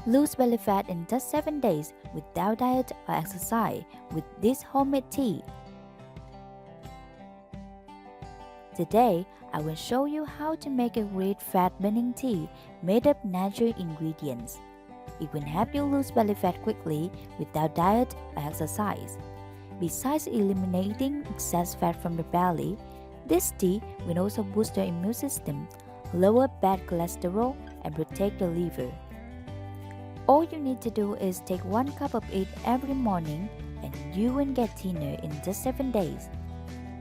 Lose belly fat in just 7 days without diet or exercise with this homemade tea. Today, I will show you how to make a great fat-burning tea made of natural ingredients. It will help you lose belly fat quickly without diet or exercise. Besides eliminating excess fat from the belly, this tea will also boost your immune system, lower bad cholesterol, and protect the liver. All you need to do is take 1 cup of it every morning and you will get thinner in just 7 days.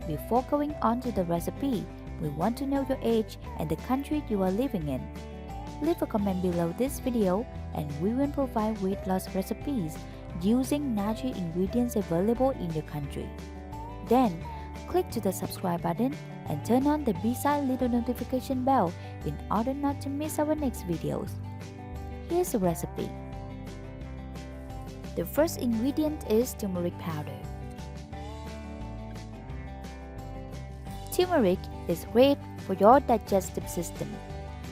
Before going on to the recipe, we want to know your age and the country you are living in. Leave a comment below this video and we will provide weight loss recipes using natural ingredients available in your country. Then, click to the subscribe button and turn on the beside little notification bell in order not to miss our next videos. Here's the recipe. The first ingredient is turmeric powder. Turmeric is great for your digestive system.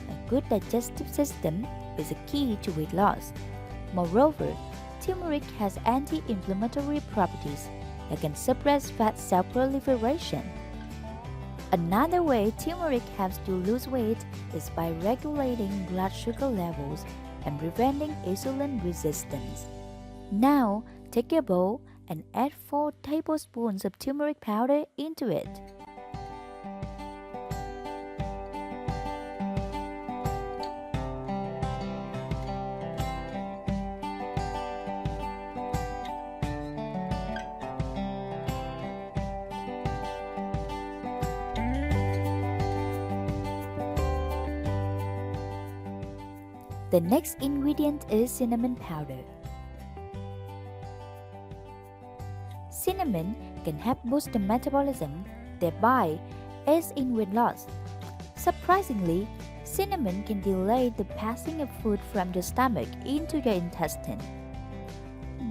A good digestive system is a key to weight loss. Moreover, turmeric has anti-inflammatory properties that can suppress fat cell proliferation. Another way turmeric helps you lose weight is by regulating blood sugar levels and preventing insulin resistance. Now, take a bowl and add 4 tablespoons of turmeric powder into it. The next ingredient is cinnamon powder. Cinnamon can help boost the metabolism, thereby aids in weight loss. Surprisingly, cinnamon can delay the passing of food from your stomach into your intestine.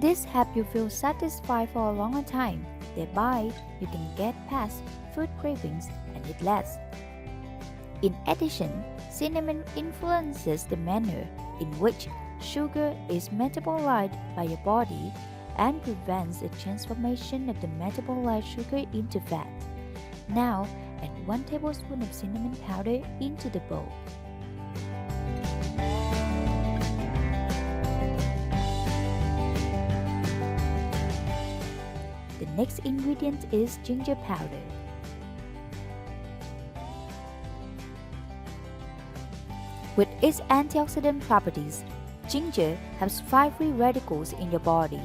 This helps you feel satisfied for a longer time, thereby you can get past food cravings and eat less. In addition, cinnamon influences the manner in which sugar is metabolized by your body and prevents the transformation of the metabolized sugar into fat. Now, add 1 tablespoon of cinnamon powder into the bowl. The next ingredient is ginger powder. With its antioxidant properties, ginger helps fight free radicals in your body.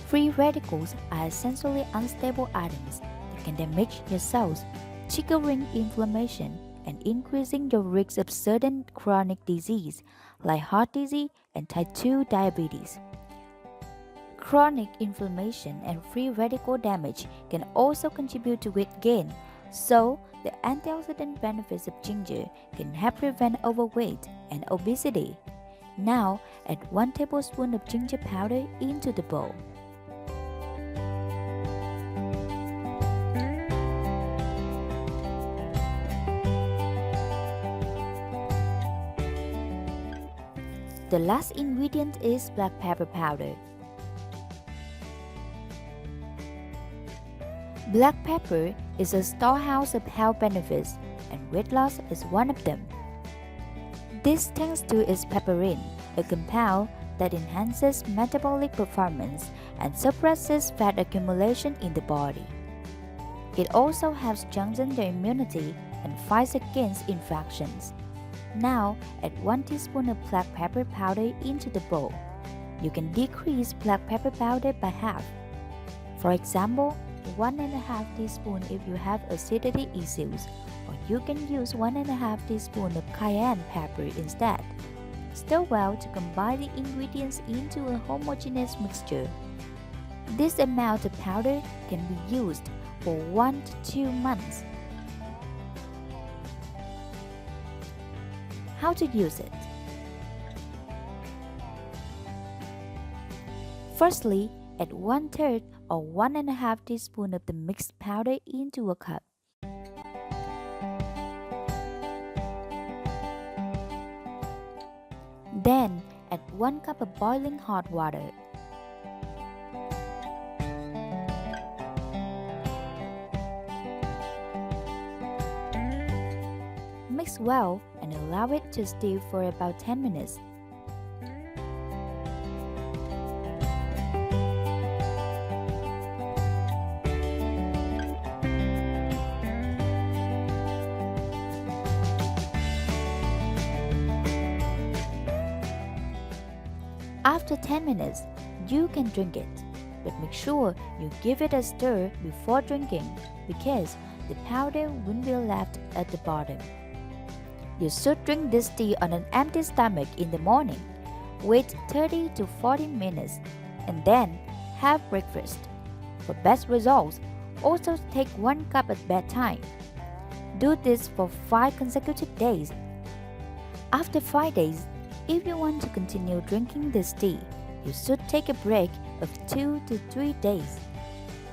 Free radicals are essentially unstable atoms that can damage your cells, triggering inflammation and increasing your risk of certain chronic disease like heart disease and type 2 diabetes. Chronic inflammation and free radical damage can also contribute to weight gain, so the antioxidant benefits of ginger can help prevent overweight and obesity. Now, add 1 tablespoon of ginger powder into the bowl. The last ingredient is black pepper powder. Black pepper is a storehouse of health benefits, and weight loss is one of them. This thanks to its pepperin, a compound that enhances metabolic performance and suppresses fat accumulation in the body. It also helps strengthen your immunity and fights against infections. Now, add 1 teaspoon of black pepper powder into the bowl. You can decrease black pepper powder by half. For example, 1.5 teaspoon if you have acidity issues, or you can use 1.5 teaspoon of cayenne pepper instead. Stir well to combine the ingredients into a homogeneous mixture. This amount of powder can be used for 1 to 2 months. How to use it? Firstly, add 1/3 or 1.5 teaspoon of the mixed powder into a cup. Then, add 1 cup of boiling hot water. Mix well and allow it to stew for about 10 minutes. After 10 minutes, you can drink it, but make sure you give it a stir before drinking because the powder won't be left at the bottom. You should drink this tea on an empty stomach in the morning. Wait 30 to 40 minutes and then have breakfast. For best results, also take 1 cup at bedtime. Do this for 5 consecutive days. After 5 days, if you want to continue drinking this tea, you should take a break of 2 to 3 days.